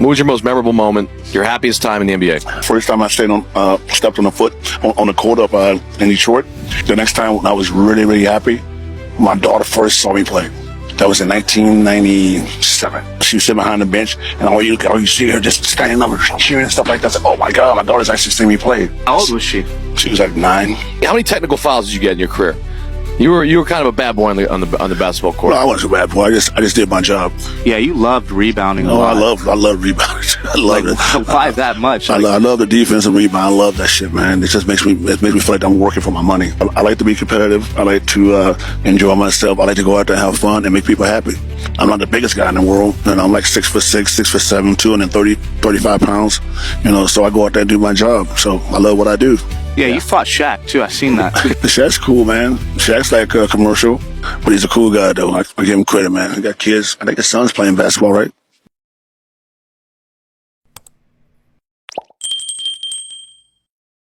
What was your most memorable moment, your happiest time in the NBA? First time I stepped on a foot on the court up in Detroit. The next time when I was really, really happy, my daughter first saw me play. That was in 1997. She was sitting behind the bench, and all you see her just standing up, cheering and stuff like that. I said, "Oh my God, my daughter's actually seeing me play." How old was she? She was like 9. How many technical fouls did you get in your career? You were kind of a bad boy on the basketball court. No, I wasn't a bad boy. I just did my job. Yeah, you loved rebounding a No, lot. I love rebounding. I love it. Why that much? I love the defensive rebound. I love that shit, man. It just makes me feel like I'm working for my money. I like to be competitive. I like to enjoy myself. I like to go out there and have fun and make people happy. I'm not the biggest guy in the world. You know, I'm like 6'6", 6'7", 230, 35 pounds. You know, so I go out there and do my job. So I love what I do. Yeah, you fought Shaq too. I seen that. Shaq's cool, man. Shaq's like a commercial, but he's a cool guy though. I give him credit, man. He got kids. I think his son's playing basketball, right?